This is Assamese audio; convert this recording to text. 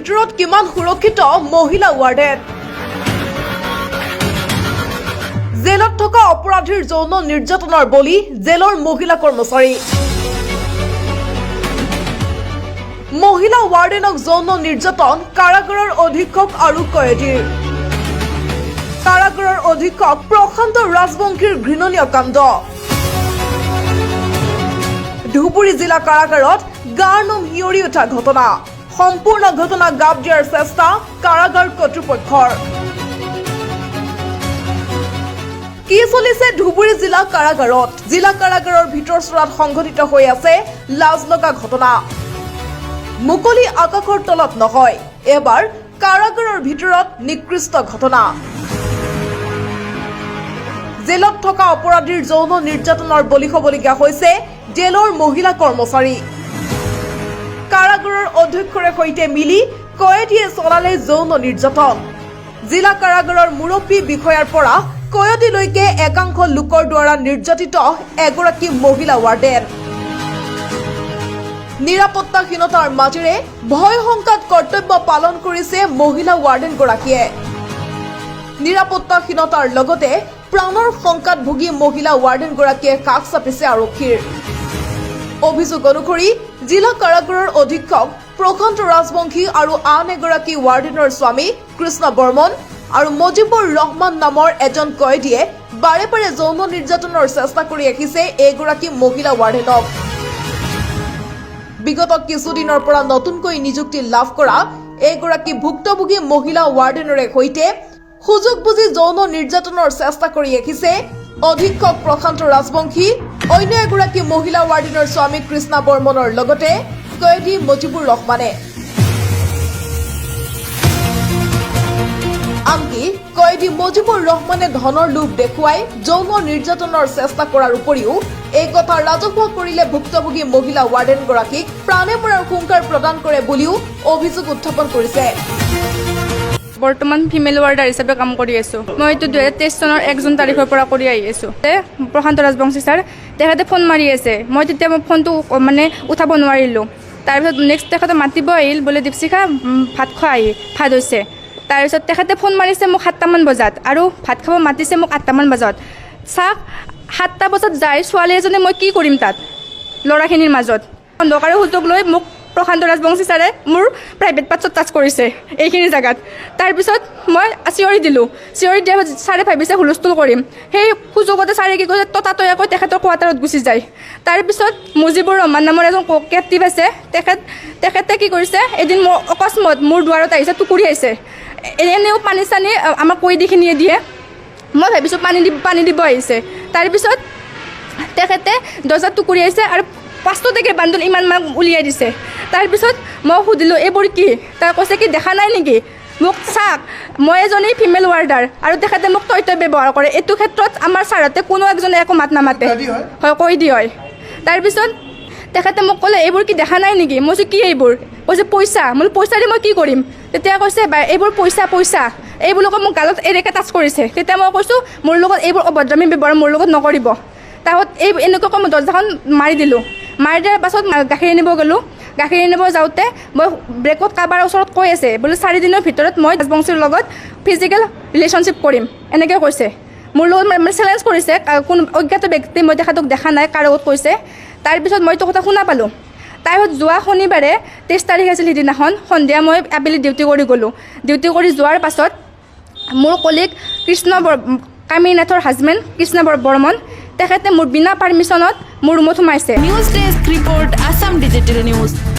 ভিতৰত কিমান সুৰক্ষিত মহিলা ৱাৰ্ডেন জেলত থকা অপৰাধীৰ যৌন নিৰ্যাতনৰ বলি জেলৰ মহিলা কৰ্মচাৰী মহিলা ৱাৰ্ডেনক যৌন নিৰ্যাতন কাৰাগাৰৰ অধীক্ষক আৰু কয়েদীৰ কাৰাগাৰৰ অধীক্ষক প্ৰশান্ত ৰাজবংশীৰ ঘৃণনীয় কাণ্ড ধুবুৰী জিলা কাৰাগাৰত গাৰ নোম হিয়ৰি উঠা ঘটনা সম্পূৰ্ণ ঘটনা গাপ দিয়াৰ চেষ্টা কাৰাগাৰ কৰ্তৃপক্ষৰ কি চলিছে ধুবুৰী জিলা কাৰাগাৰৰ ভিতৰচৰাত সংঘটিত হৈ আছে লাজ লগা ঘটনা মুকলি আকাশৰ তলত নহয় এবাৰ কাৰাগাৰৰ ভিতৰত নিকৃষ্ট ঘটনা জেলত থকা অপৰাধীৰ যৌন নিৰ্যাতনৰ বলি হ'বলগীয়া হৈছে জেলৰ মহিলা কৰ্মচাৰী কাৰাগাৰৰ অধ্যক্ষৰে সৈতে মিলি কয়েদীয়ে চলালে যৌন নিৰ্যাতন জিলা কাৰাগাৰৰ মুৰব্বী বিষয়াৰ পৰা কয়েদীলৈকে একাংশ লোকৰ দ্বাৰা নিৰ্যাতিত এগৰাকী মহিলা ৱাৰ্ডেন নিৰাপত্তাহীনতাৰ মাজেৰে ভয় শংকাত কৰ্তব্য পালন কৰিছে মহিলা ৱাৰ্ডেন গৰাকীয়ে নিৰাপত্তাহীনতাৰ লগতে প্ৰাণৰ শংকাত ভুগি মহিলা ৱাৰ্ডেন গৰাকীয়ে কাষ চাপিছে আৰক্ষীৰ অভিযোগ অনুসৰি জিলা কাৰাগাৰৰ অধীক্ষক প্ৰশান্ত ৰাজবংশী আৰু আন এগৰাকী ৱাৰ্ডেনৰ স্বামী কৃষ্ণ বৰ্মন আৰু মজিবুৰ ৰহমান নামৰ এজন কয়েদীয়ে বাৰে বাৰে যৌন নিৰ্যাতনৰ চেষ্টা কৰি আহিছে এগৰাকী মহিলা ৱাৰ্ডেনক বিগত কিছুদিনৰ পৰা নতুনকৈ নিযুক্তি লাভ কৰা এগৰাকী ভুক্তভোগী মহিলা ৱাৰ্ডেনৰে সৈতে সুযোগ বুজি যৌন নিৰ্যাতনৰ চেষ্টা কৰি আহিছে অধীক্ষক প্ৰশান্ত ৰাজবংশী অন্য এগৰাকী মহিলা ৱাৰ্ডেনৰ স্বামী কৃষ্ণ বৰ্মনৰ লগতে কয়েদী মজিবুৰ ৰহমানে আনকি কয়েদী মজিবুৰ ৰহমানে ধনৰ লোভ দেখুৱাই যৌন নিৰ্যাতনৰ চেষ্টা কৰাৰ উপৰিও এই কথা ৰাজহুৱা কৰিলে ভুক্তভোগী মহিলা ৱাৰ্ডেন গৰাকীক প্ৰাণে মৰাৰ হুংকাৰ প্ৰদান কৰে বুলিও অভিযোগ উত্থাপন কৰিছে বৰ্তমান ফিমেল ৱাৰ্ডাৰ হিচাপে কাম কৰি আছো মই এইটো 2023 চনৰ 1 জুন তাৰিখৰ পৰা কৰি আহি আছো প্ৰশান্ত ৰাজবংশী ছাৰ তেখেতে ফোন মাৰি আছে মই তেতিয়া ফোনটো মানে উঠাব নোৱাৰিলোঁ তাৰপিছত নেক্সট তেখেতে মাতিব আহিল বোলে দীপশিখা ভাত খোৱা ভাত হৈছে তাৰপিছত তেখেতে ফোন মাৰিছে মোক 7টামান বজাত আৰু ভাত খাব মাতিছে মোক 8টামান বজাত চাওক 7টা বজাত যায় ছোৱালী এজনী মই কি কৰিম তাত ল'ৰাখিনিৰ মাজত অন্ধকাৰে সুযোগ লৈ মোক প্ৰশান্ত ৰাজবংশী ছাৰে মোৰ প্ৰাইভেট পাৰ্টছত টাচ কৰিছে এইখিনি জেগাত তাৰপিছত মই চিঞৰি দিলোঁ চিঞৰি দিয়া ছাৰে ভাবিছে হুলস্থুল কৰিম সেই সুযোগতে ছাৰে কি কৈছে ততাতৈয়াকৈ তেখেতৰ কোৱাৰ্টাৰত গুচি যায় তাৰপিছত মুজিবুৰ ৰহমান নামৰ এজন কেপ্টিভ আছে তেখেতে কি কৰিছে এদিন মোৰ অকস্মাত মোৰ দুৱাৰত আহিছে টুকুৰি আহিছে এনেও পানী চানী আমাক কয়েদীখিনিয়ে দিয়ে মই ভাবিছোঁ পানী দিব আহিছে তাৰপিছত তেখেতে দৰ্জাত টুকুৰি আহিছে আৰু 5টাকে বান্দোল ইমান মাক উলিয়াই দিছে তাৰপিছত মই সুধিলোঁ এইবোৰ কি তাই কৈছে কি দেখা নাই নেকি মোক চাওক মই এজনী ফিমেল ৱাৰ্ডাৰ আৰু তেখেতে মোক তই ব্যৱহাৰ কৰে এইটো ক্ষেত্ৰত আমাৰ ছাৰহঁতে কোনো একজনে একো মাত নামাতে হয় কয়েদী হয় তাৰপিছত তেখেতে মোক ক'লে এইবোৰ কি দেখা নাই নেকি মই কৈছোঁ কি এইবোৰ কৈছে পইচা মই পইচা দি মই কি কৰিম তেতিয়া কৈছে এইবোৰ পইচা এইবোৰকে মোক গালত এনেকৈ টাচ কৰিছে তেতিয়া মই কৈছোঁ মোৰ লগত এইবোৰ অভদ্ৰামী ব্যৱহাৰ মোৰ লগত নকৰিব তাহত এনেকুৱাকৈ মই দৰ্জাখন মাৰি দিলোঁ মাৰি দিয়াৰ পাছত গাখীৰ আনিব গ'লোঁ গাখীৰ আনিব যাওঁতে মই ব্ৰেকত কাৰোবাৰ ওচৰত কৈ আছে বোলে 4 দিনৰ ভিতৰত মই ৰাজবংশীৰ লগত ফিজিকেল ৰিলেশ্যনশ্বিপ কৰিম এনেকৈ কৈছে মোৰ লগত মানে চেলেঞ্জ কৰিছে কোনো অজ্ঞাত ব্যক্তি মই তেখেতক দেখা নাই কাৰ লগত কৈছে তাৰপিছত মই এইটো কথা শুনা পালোঁ তাৰপিছত যোৱা শনিবাৰে 23 তাৰিখ আছিল সিদিনাখন সন্ধিয়া মই আবেলি ডিউটি কৰি গ'লোঁ ডিউটি কৰি যোৱাৰ পাছত মোৰ কলিগ কামিনাথৰ হাজবেণ্ড কৃষ্ণ বৰ্মন তেখেতে মোৰ বিনা পাৰ্মিশ্যনত মোৰ ৰুমত সোমাইছে news desk report Assam digital news